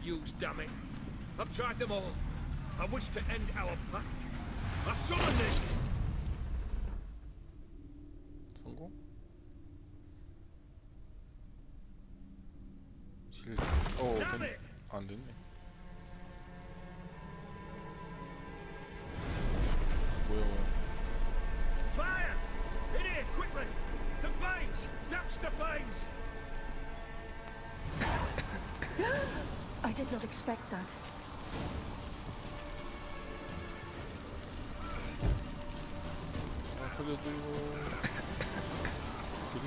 use, damn it. I've tried them all. I wish to end our pact. I summon thee! 성공? 실... 안 됐네. 뭐야? Fire! In here, quickly! The flames! Douse the flames! I did not expect that. 살려줘요. 그림?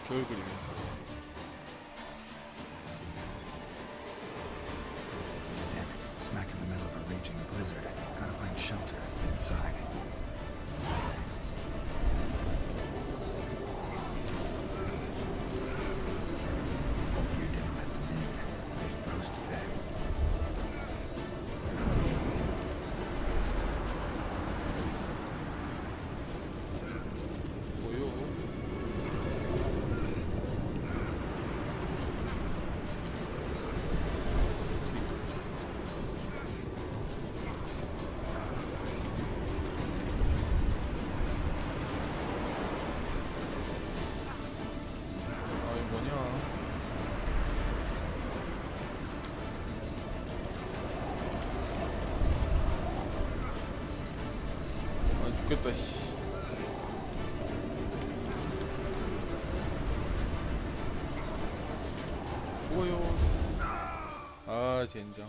겨울 그림이었어. Damn it. Smack in the middle of a raging blizzard. Gotta find shelter inside. You didn't let them in. They froze to death. 뭐요? 아이 뭐냐? 아 죽겠다 씨. 죽어요. 아 젠장.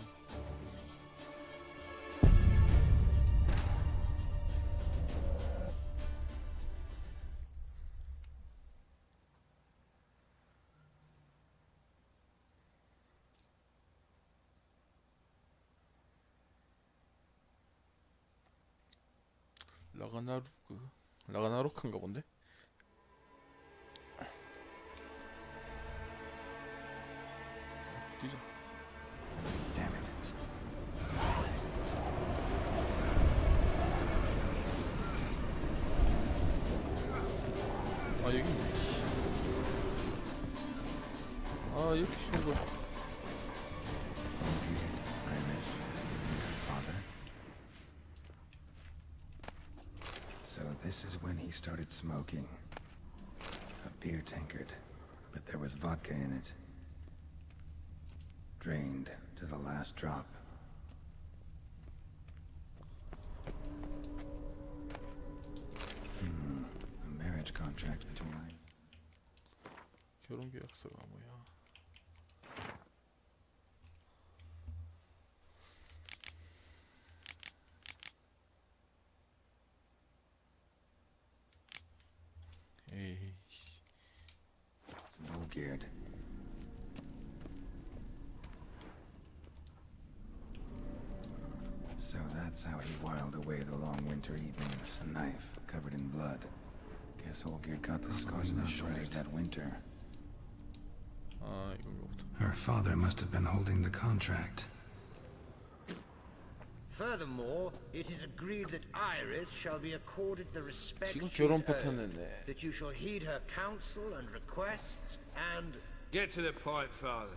라가나로크인가 본데? 뛰자. Damn it. 아 여기 있네. 아 이렇게 쉬운 거. I miss your father. So this is when he started smoking. A beer tankard, but there was vodka in it. Drained to the last drop. A marriage contract between... 결혼 계약서가 뭐야? 에이. It's all-geared. So that's how he whiled away the long winter evenings. A knife covered in blood. Guess Olgierd got the scars on his shoulders that winter. 아 이건가부터. Her father must have been holding the contract. Furthermore, it is agreed that Iris shall be accorded the respect 지금 she is 결혼 owed, 패턴이네. that you shall heed her counsel and requests, and... Get to the point, Father.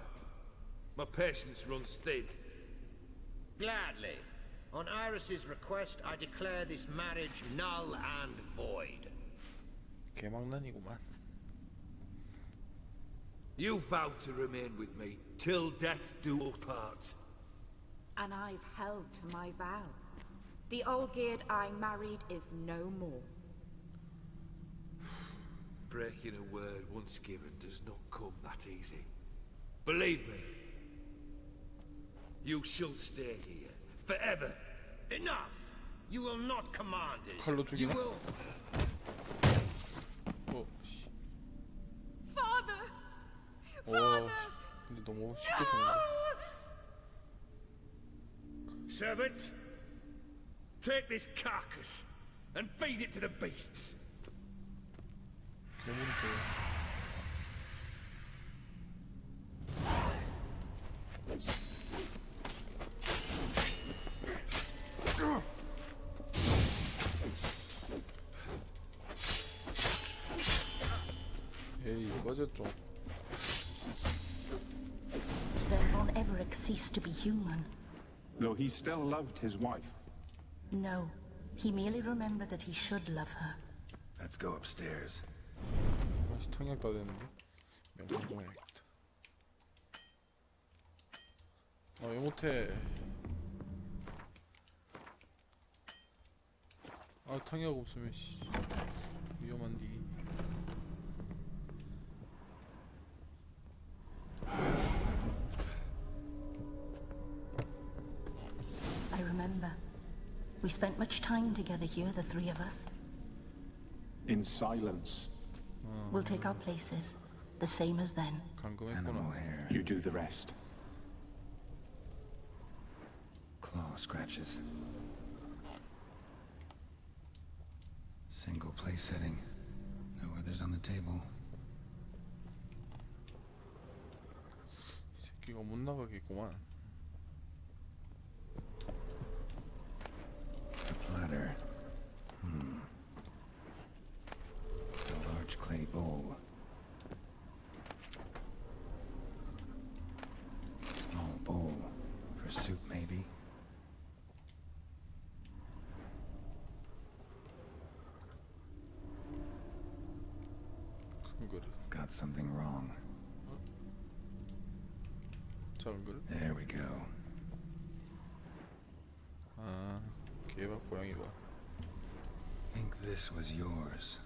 My patience runs thin. Gladly. On Iris's request, I declare this marriage null and void. 개망난이구만. You vowed to remain with me till death do us part. And I've held to my vow. The Olgierd I married is no more. Breaking a word once given does not come that easy. Believe me, you shall stay here forever. Enough! You will not command us. 칼로 You 죽이나? will... 씨. Father! 와, 근데 너무 쉽게 죽는다. Servants, take this carcass and feed it to the beasts. 괴물이 돼. 에이 꺼져 좀. Alaric ceased to be human. Though he still loved his wife. No, he merely remembered that he should love her. Let's go upstairs. 다시 탕약 다 됐는데 명령 좀 해야겠다. 왜 못해? 탕약 없으면 씨 위험한디. I remember. We spent much time together here, the three of us. In silence. We'll take our places, the same as then. Animal 감금했구나. hair, You do the rest. claw scratches. Single place setting. No others on the table. 이 새끼가 못 나가겠구만. A platter. A large clay bowl. Small bowl. For soup, maybe? 큰 그릇, Got something wrong. 작은 그릇. There we go. 개밥 고양이다. Think this was yours.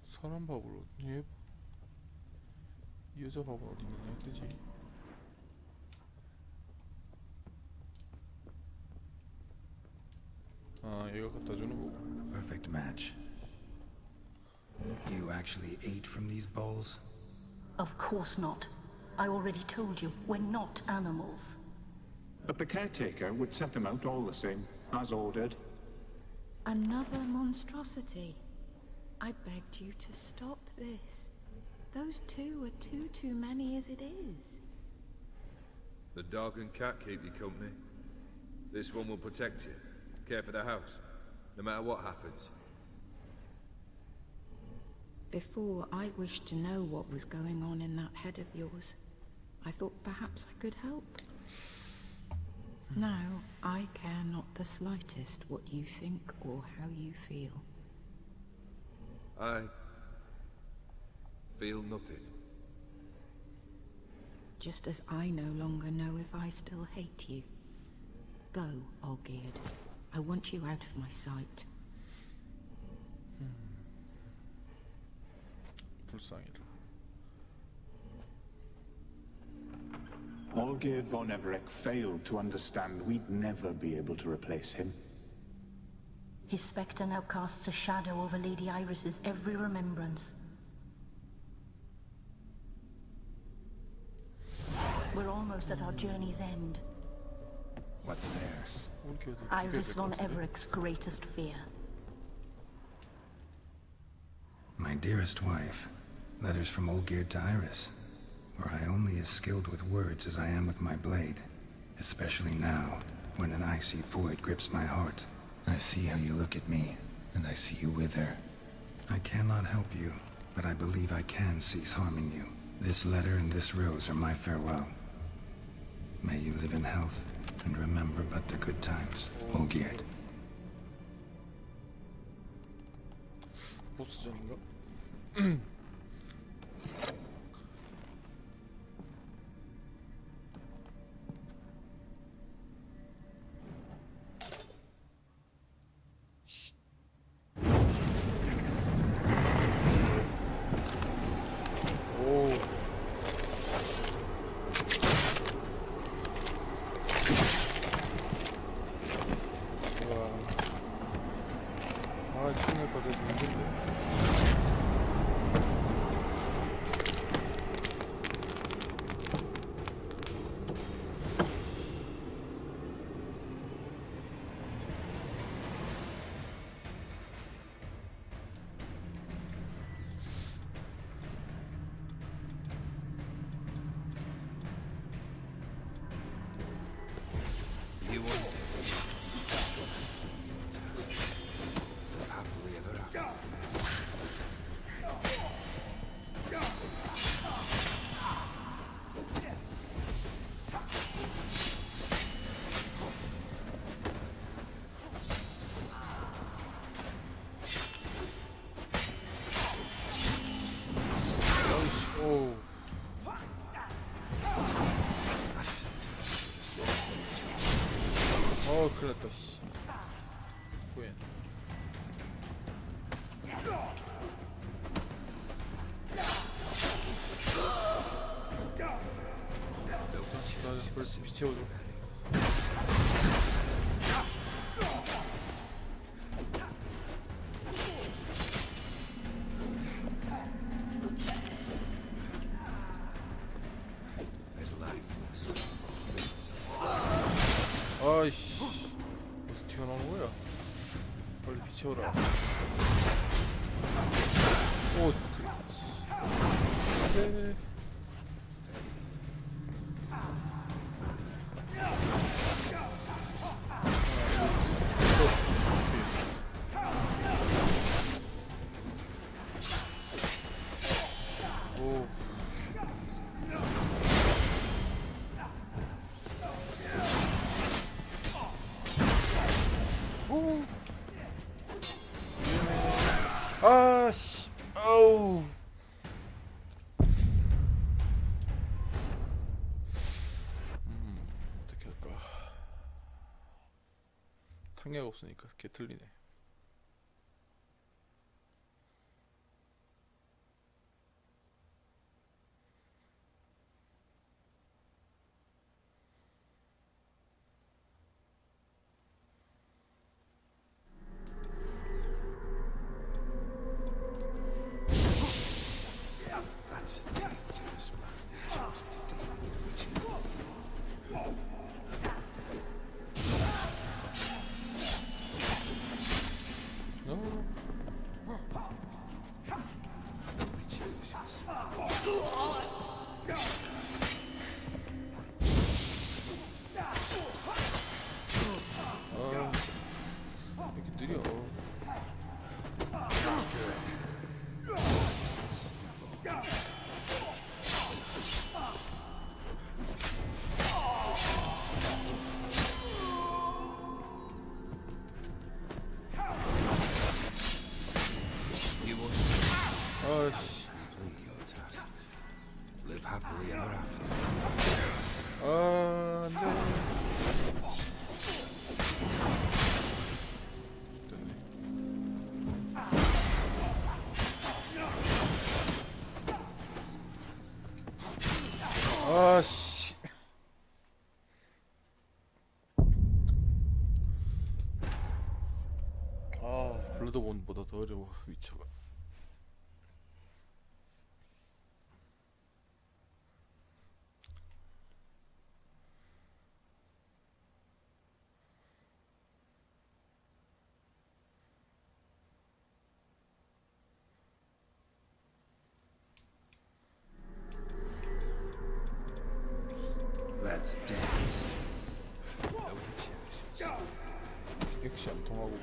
사람 밥을 어디? 여자 밥은 어디 있느냐, 그지? 얘가 갖다 주는 거고. Perfect match. You actually ate from these bowls? Of course not. I already told you, we're not animals. But the caretaker would set them out all the same, as ordered. Another monstrosity. I begged you to stop this. Those two are too many as it is. The dog and cat keep you company. This one will protect you, care for the house, no matter what happens. Before, I wished to know what was going on in that head of yours. I thought perhaps I could help. Now, I care not the slightest what you think or how you feel. I feel nothing. Just as I no longer know if I still hate you. Go, Olgierd. I want you out of my sight. 불쌍해라. Olgierd von Everec failed to understand we'd never be able to replace him. His spectre now casts a shadow over Lady Iris's every remembrance. We're almost at our journey's end. What's there? 우리 Iris von Everec's greatest fear. My dearest wife. Letters from Olgierd to Iris. Were I only as skilled with words as I am with my blade. Especially now, when an icy void grips my heart. I see how you look at me, and I see you wither. I cannot help you, but I believe I can cease harming you. This letter and this rose are my farewell. May you live in health, and remember but the good times, Olgierd. 보스전인가? 충격 받아서 힘든데. 됐다 씨. 후엔. 자, 벌써 비채워줘. 아이씨, 어디서 튀어나오는 거야? 빨리 비춰라. 오, 네. 오. 오. 아씨. 아우. 어떻게 할까? 탄약 없으니까 개 틀리네. 이렇게 느려. 아씨. Live happily ever after. 아, 안돼. 아씨. 아, 블러드본보다 더 어려워 위쳐가. Let's dance. 역시 안 통하고.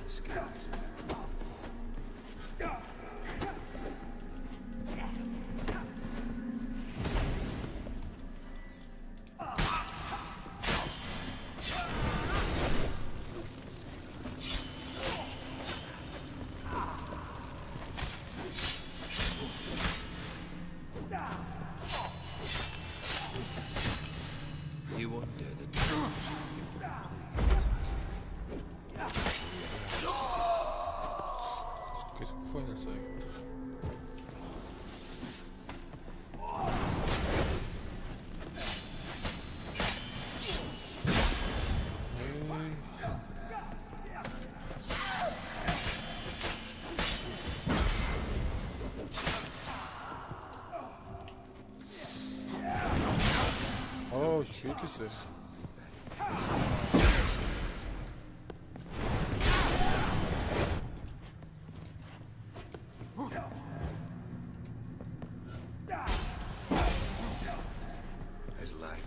You wonder the 계속 후원을 써야겠다. 아우 씨, 왜 이렇게 세? His life.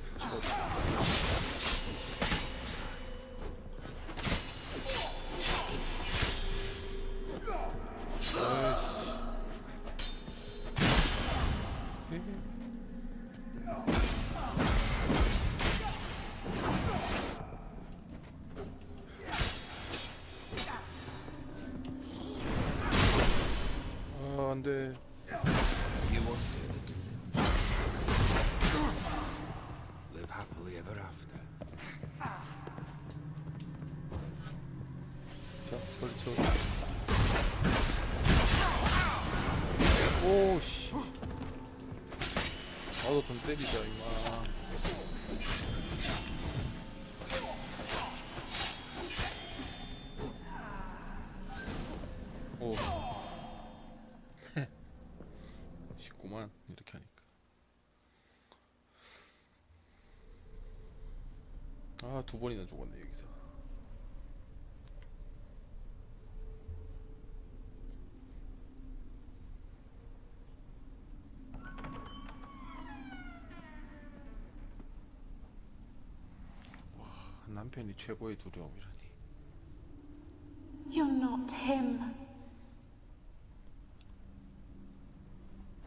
아, 안 돼. You wonder the live happily ever after. 오씨. 나도 좀 때리자 이마. 오. 쉽구만 이렇게 하니까. 아, 2번이나 죽었네 여기서. 와, 남편이 최고의 두려움이라니. You're not him.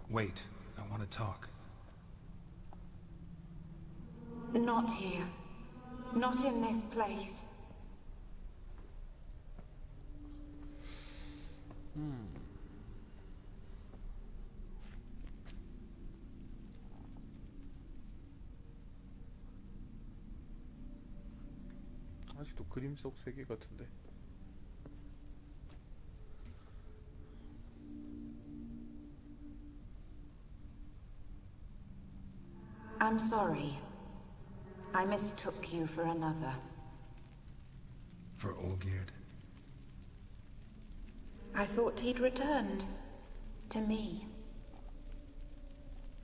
Wait, I want to talk. Not here. Not in this place. 아직도 그림 속 세계 같은데. I'm sorry. I mistook you for another. For Olgierd? I thought he'd returned. To me.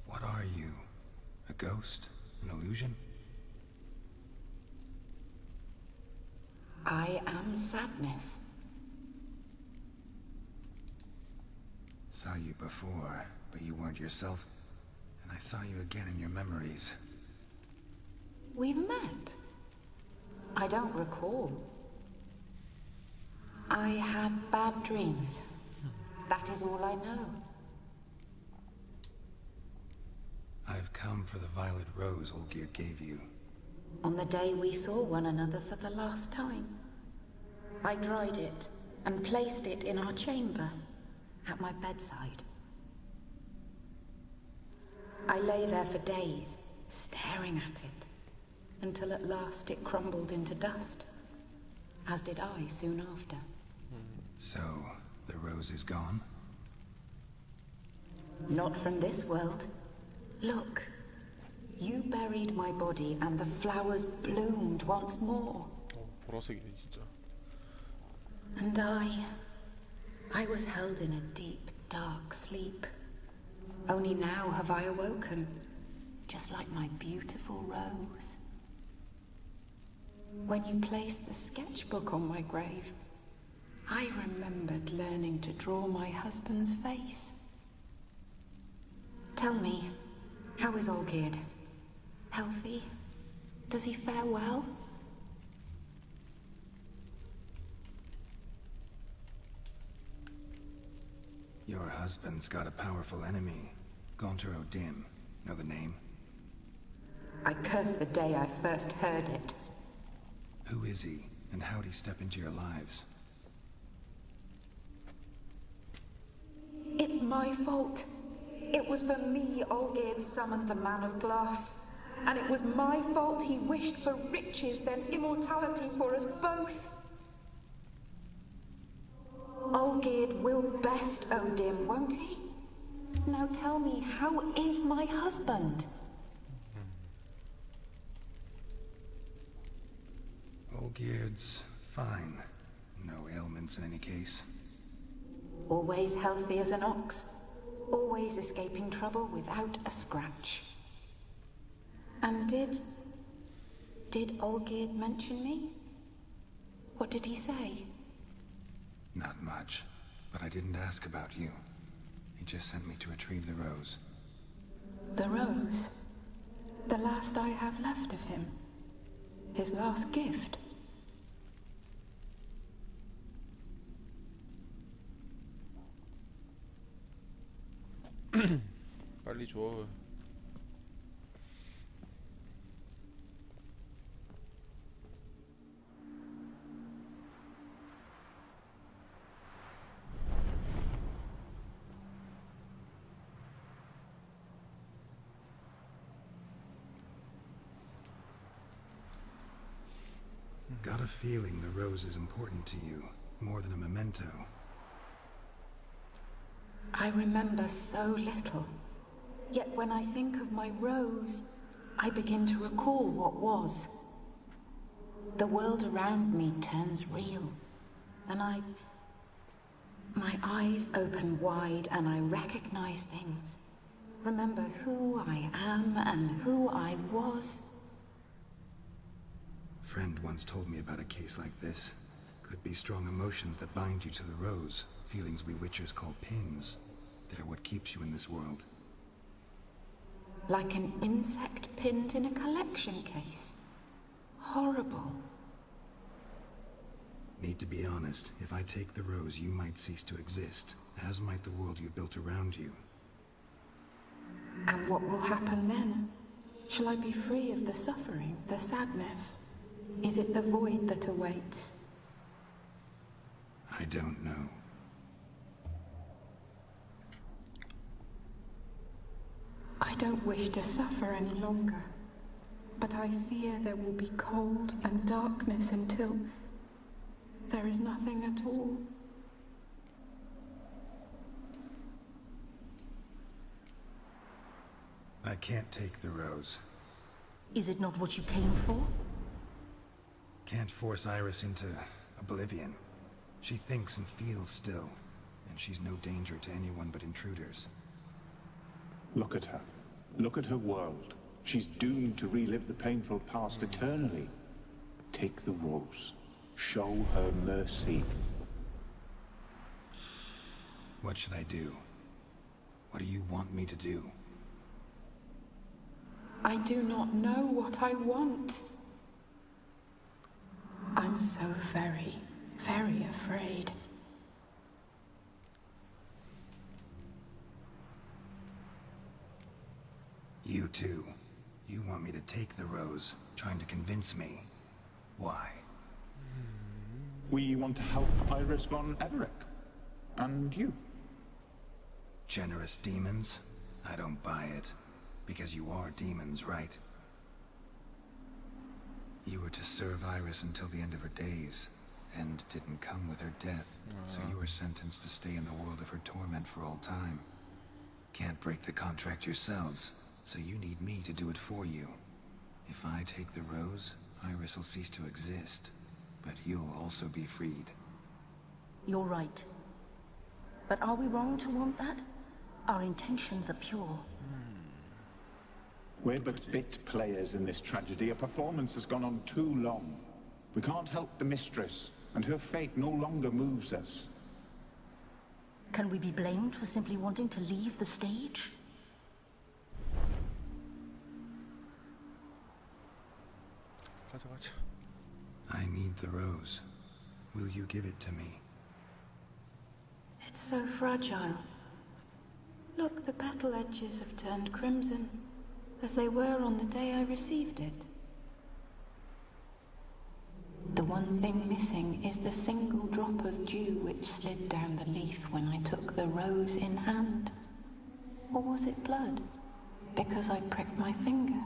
What are you? A ghost? An illusion? I am sadness. Saw you before, but you weren't yourself. And I saw you again in your memories. We've met. I don't recall. I had bad dreams. That is all I know. I've come for the violet rose Olgierd gave you. On the day we saw one another for the last time, I dried it and placed it in our chamber, at my bedside. I lay there for days, staring at it, until at last it crumbled into dust, as did I soon after. So, the rose is gone? Not from this world. Look, you buried my body and the flowers bloomed once more. 보라색이네 진짜. And I was held in a deep, dark sleep. Only now have I awoken, just like my beautiful rose. When you placed the sketchbook on my grave, I remembered learning to draw my husband's face. Tell me, how is Olgierd? Healthy? Does he fare well? Your husband's got a powerful enemy. Gaunter O'Dim. Know the name? I curse the day I first heard it. Who is he, and how'd he step into your lives? It's my fault. It was for me Olgierd summoned the Man of Glass. And it was my fault he wished for riches, then immortality for us both. Olgierd will best O'Dim, won't he? Now tell me, how is my husband? Olgierd's fine. No ailments in any case. Always healthy as an ox. Always escaping trouble without a scratch. And did Olgierd mention me? What did he say? Not much, but I didn't ask about you. He just sent me to retrieve the rose. The rose? The last I have left of him? His last gift? 빨리 줘. Got a feeling the rose is important to you, more than a memento. I remember so little. Yet when I think of my rose, I begin to recall what was. The world around me turns real, and my eyes open wide and I recognize things. Remember who I am and who I was. A friend once told me about a case like this. Could be strong emotions that bind you to the rose. Feelings we witchers call pins. They're what keeps you in this world. Like an insect pinned in a collection case. Horrible. Need to be honest. If I take the rose, you might cease to exist, as might the world you built around you. And what will happen then? Shall I be free of the suffering, the sadness? Is it the void that awaits? I don't know. I don't wish to suffer any longer, but I fear there will be cold and darkness until there is nothing at all. I can't take the rose. Is it not what you came for? Can't force Iris into oblivion. She thinks and feels still, and she's no danger to anyone but intruders. Look at her. Look at her world. She's doomed to relive the painful past eternally. Take the rose. Show her mercy. What should I do? What do you want me to do? I do not know what I want. I'm so very, very afraid. You too. You want me to take the rose, trying to convince me. Why? We want to help Iris von Everett. And you. Generous demons? I don't buy it. Because you are demons, right? You were to serve Iris until the end of her days. End didn't come with her death, so you were sentenced to stay in the world of her torment for all time. Can't break the contract yourselves, so you need me to do it for you. If I take the rose, Iris will cease to exist, but you'll also be freed. You're right. But are we wrong to want that? Our intentions are pure. We're but bit players in this tragedy. A performance has gone on too long. We can't help the mistress, and her fate no longer moves us. Can we be blamed for simply wanting to leave the stage? 가자. I need the rose. Will you give it to me? It's so fragile. Look, the petal edges have turned crimson, as they were on the day I received it. The one thing missing is the single drop of dew which slid down the leaf when I took the rose in hand. Or was it blood? Because I pricked my finger?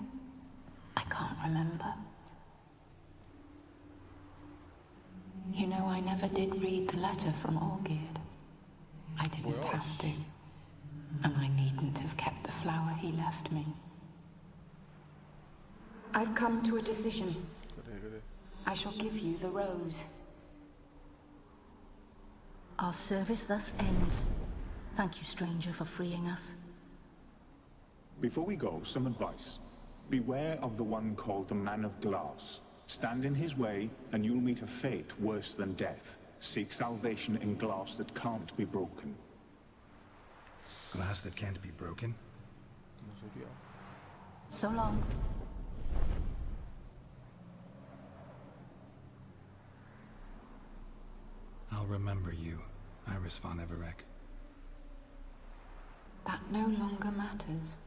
I can't remember. You know, I never did read the letter from Olgierd. I didn't have to. And I needn't have kept the flower he left me. I've come to a decision. 그래. I shall give you the rose. Our service thus ends. Thank you, stranger, for freeing us. Before we go, some advice. Beware of the one called the Man of Glass. Stand in his way, and you'll meet a fate worse than death. Seek salvation in glass that can't be broken. Glass that can't be broken? 무슨 소리야? So long. I'll remember you, Iris von Everett. That no longer matters.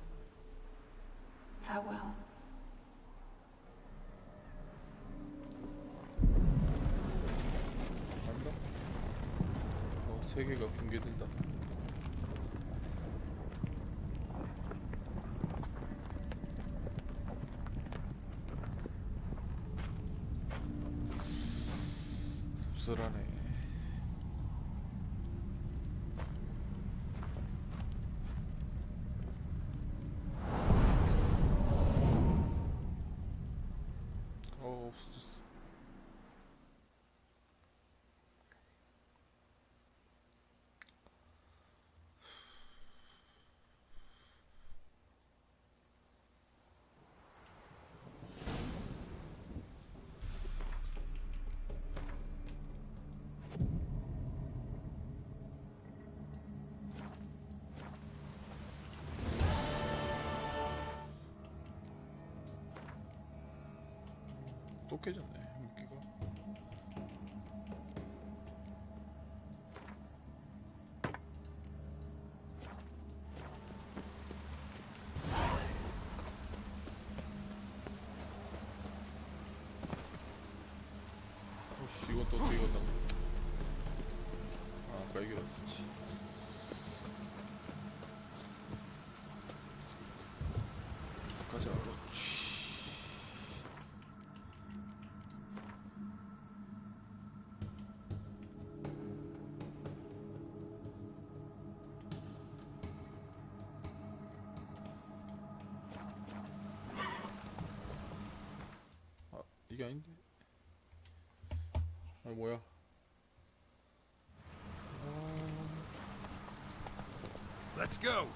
Farewell. 간다. 세계가 붕괴된다. 씁쓸하네. 또 깨졌네 물기가. 오씨, 이건 또 어떻게 건다. 아, 아까 얘기를 했었지. 가자, 그렇지. 아, 이게 아닌데? 아, 뭐야? Let's go.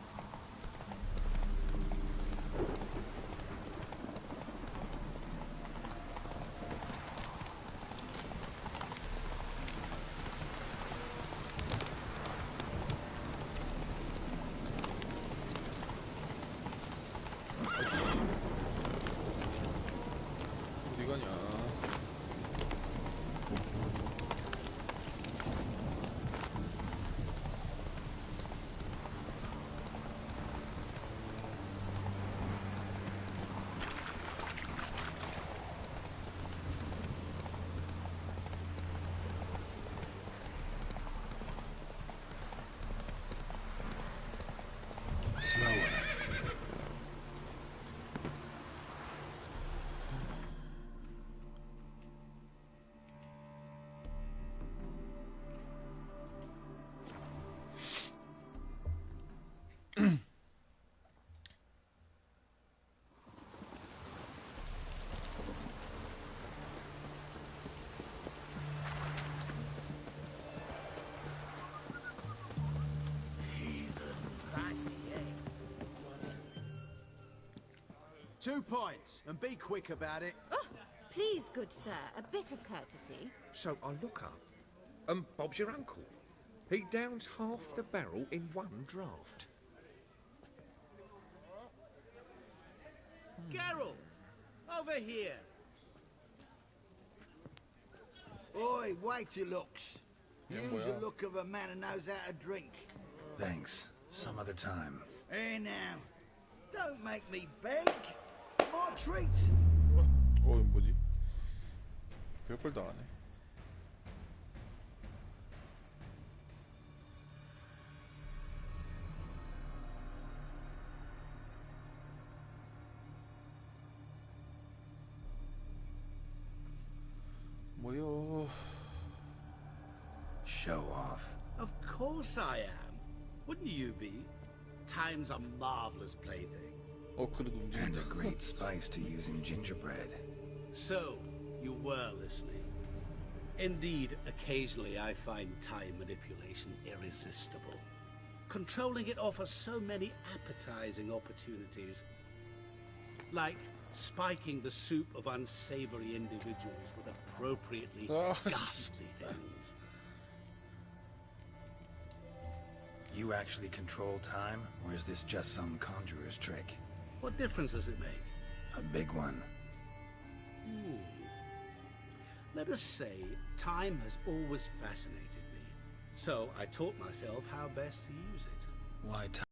어디 가냐? Slower. Two points, and be quick about it. Oh, please, good sir, a bit of courtesy. So I look up, and Bob's your uncle. He downs half the barrel in one draft. Geralt, over here. Oi, wait your looks. Use the look of a man who knows how to drink. Thanks. Some other time. Here now. Don't make me beg. More treats. 이거 뭐지? 별걸 다 하네. 뭐요? Show off. Of course I am. Wouldn't you be? Time's a marvelous plaything. 그래도 And 움직인다. a great spice to use in gingerbread. So, you were listening. Indeed, occasionally I find time manipulation irresistible. Controlling it offers so many appetizing opportunities. Like spiking the soup of unsavory individuals with appropriately ghastly things. You actually control time, or is this just some conjurer's trick? What difference does it make? A big one. Let us say time has always fascinated me. So I taught myself how best to use it. Why time?